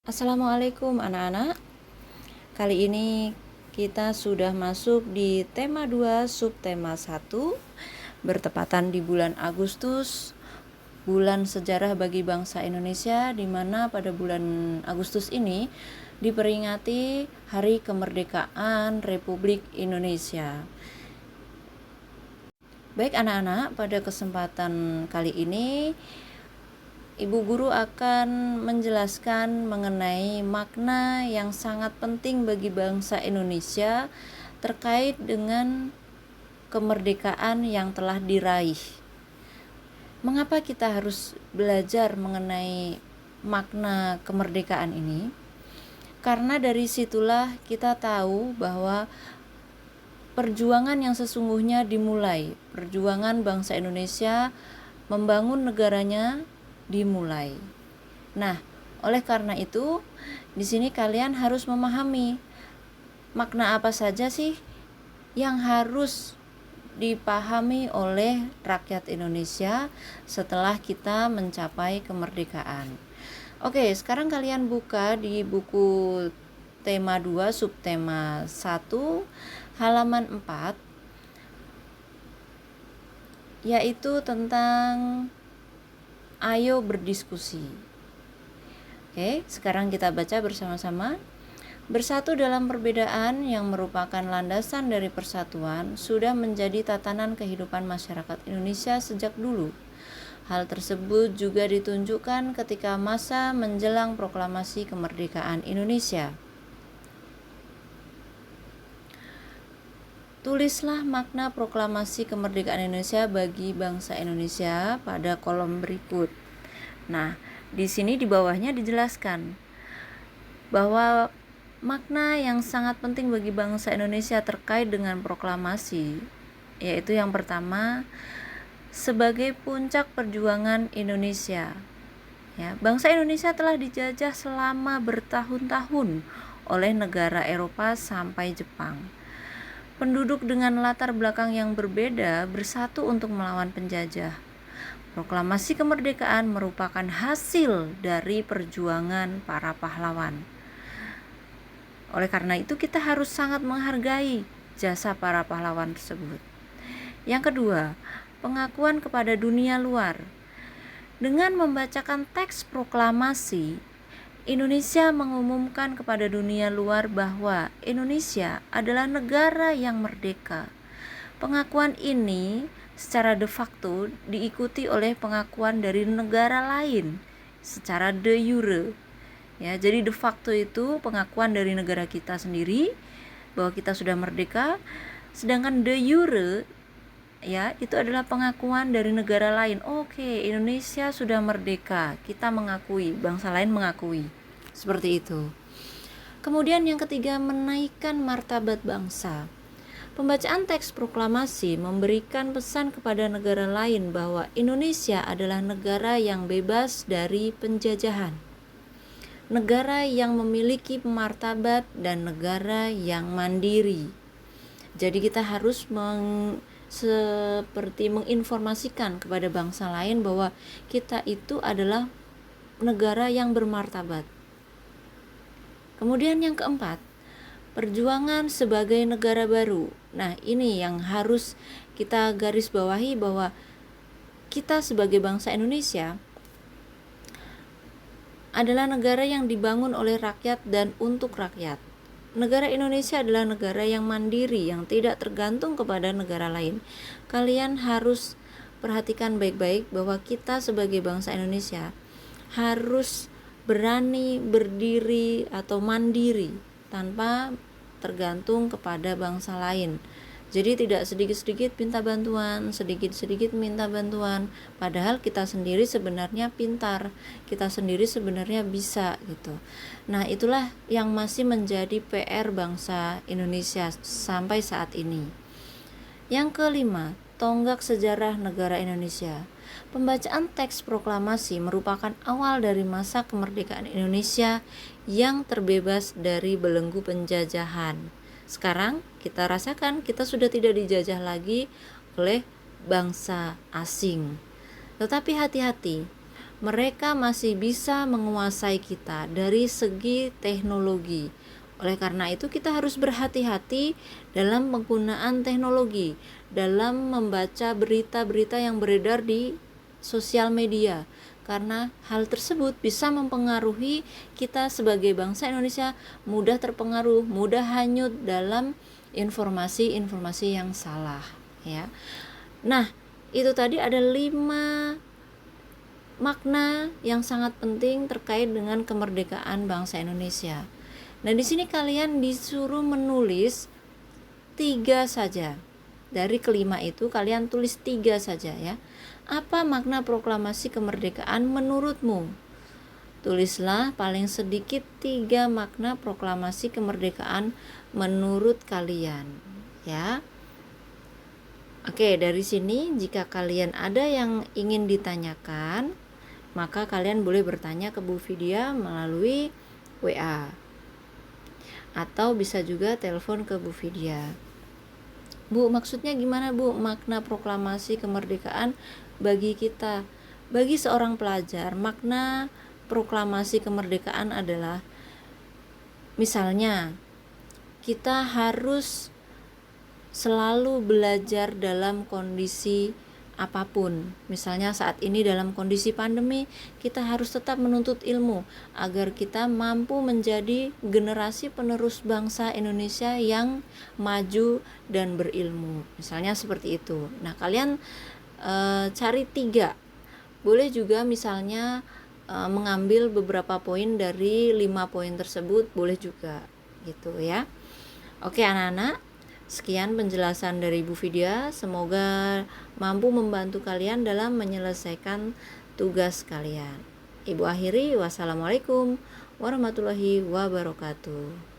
Assalamualaikum anak-anak. Kali ini kita sudah masuk di tema 2 subtema 1 bertepatan di bulan Agustus, bulan sejarah bagi bangsa Indonesia, di mana pada bulan Agustus ini diperingati Hari Kemerdekaan Republik Indonesia. Baik anak-anak, pada kesempatan kali ini Ibu guru akan menjelaskan mengenai makna yang sangat penting bagi bangsa Indonesia terkait dengan kemerdekaan yang telah diraih. Mengapa kita harus belajar mengenai makna kemerdekaan ini? Karena dari situlah kita tahu bahwa perjuangan yang sesungguhnya dimulai, perjuangan bangsa Indonesia membangun negaranya dimulai. Nah, oleh karena itu, di sini kalian harus memahami makna apa saja sih yang harus dipahami oleh rakyat Indonesia setelah kita mencapai kemerdekaan. Oke, sekarang kalian buka di buku tema 2 subtema 1 halaman 4, yaitu tentang ayo berdiskusi. Oke, sekarang kita baca bersama-sama. Bersatu dalam perbedaan yang merupakan landasan dari persatuan sudah menjadi tatanan kehidupan masyarakat Indonesia sejak dulu. Hal tersebut juga ditunjukkan ketika masa menjelang proklamasi kemerdekaan Indonesia. Tulislah makna proklamasi kemerdekaan Indonesia bagi bangsa Indonesia pada kolom berikut. Nah, di sini di bawahnya dijelaskan bahwa makna yang sangat penting bagi bangsa Indonesia terkait dengan proklamasi, yaitu yang pertama, sebagai puncak perjuangan Indonesia. Ya, bangsa Indonesia telah dijajah selama bertahun-tahun oleh negara Eropa sampai Jepang. Penduduk dengan latar belakang yang berbeda bersatu untuk melawan penjajah. Proklamasi kemerdekaan merupakan hasil dari perjuangan para pahlawan. Oleh karena itu kita harus sangat menghargai jasa para pahlawan tersebut. Yang kedua, pengakuan kepada dunia luar. Dengan membacakan teks proklamasi, Indonesia mengumumkan kepada dunia luar bahwa Indonesia adalah negara yang merdeka. Pengakuan ini secara de facto diikuti oleh pengakuan dari negara lain secara de jure. Ya, jadi de facto itu pengakuan dari negara kita sendiri bahwa kita sudah merdeka, sedangkan de jure ya itu adalah pengakuan dari negara lain. Oke, Indonesia sudah merdeka, kita mengakui, bangsa lain mengakui. Seperti itu. Kemudian yang ketiga, menaikkan martabat bangsa. Pembacaan teks proklamasi memberikan pesan kepada negara lain bahwa Indonesia adalah negara yang bebas dari penjajahan, negara yang memiliki martabat, dan negara yang mandiri. Jadi kita harus seperti menginformasikan kepada bangsa lain bahwa kita itu adalah negara yang bermartabat. Kemudian yang keempat, perjuangan sebagai negara baru. Nah, ini yang harus kita garis bawahi bahwa kita sebagai bangsa Indonesia adalah negara yang dibangun oleh rakyat dan untuk rakyat. Negara Indonesia adalah negara yang mandiri, yang tidak tergantung kepada negara lain. Kalian harus perhatikan baik-baik bahwa kita sebagai bangsa Indonesia harus berani berdiri atau mandiri tanpa tergantung kepada bangsa lain. Jadi tidak sedikit-sedikit minta bantuan, sedikit-sedikit minta bantuan, padahal kita sendiri sebenarnya pintar, kita sendiri sebenarnya bisa gitu. Nah, itulah yang masih menjadi PR bangsa Indonesia sampai saat ini. Yang kelima, tonggak sejarah negara Indonesia. Pembacaan teks proklamasi merupakan awal dari masa kemerdekaan Indonesia yang terbebas dari belenggu penjajahan. Sekarang kita rasakan kita sudah tidak dijajah lagi oleh bangsa asing. Tetapi hati-hati, mereka masih bisa menguasai kita dari segi teknologi. Oleh karena itu kita harus berhati-hati dalam penggunaan teknologi, dalam membaca berita-berita yang beredar di sosial media, karena hal tersebut bisa mempengaruhi kita sebagai bangsa Indonesia, mudah terpengaruh, mudah hanyut dalam informasi-informasi yang salah, ya. Nah, itu tadi ada 5 makna yang sangat penting terkait dengan kemerdekaan bangsa Indonesia. Nah, di sini kalian disuruh menulis 3 saja. Dari kelima itu kalian tulis 3 saja ya. Apa makna proklamasi kemerdekaan menurutmu? Tulislah paling sedikit 3 makna proklamasi kemerdekaan menurut kalian ya. Oke, dari sini jika kalian ada yang ingin ditanyakan, maka kalian boleh bertanya ke Bu Vidya melalui WA. Atau bisa juga telepon ke Bu Vidya. Bu, maksudnya gimana Bu makna proklamasi kemerdekaan bagi kita? Bagi seorang pelajar, makna proklamasi kemerdekaan adalah misalnya kita harus selalu belajar dalam kondisi apapun. Misalnya saat ini dalam kondisi pandemi, kita harus tetap menuntut ilmu agar kita mampu menjadi generasi penerus bangsa Indonesia yang maju dan berilmu. Misalnya seperti itu. Nah, kalian cari 3. Boleh juga misalnya mengambil beberapa poin dari 5 poin tersebut, boleh juga gitu ya. Oke anak-anak, sekian penjelasan dari Bu Vidya, semoga mampu membantu kalian dalam menyelesaikan tugas kalian. Ibu akhiri, wassalamualaikum warahmatullahi wabarakatuh.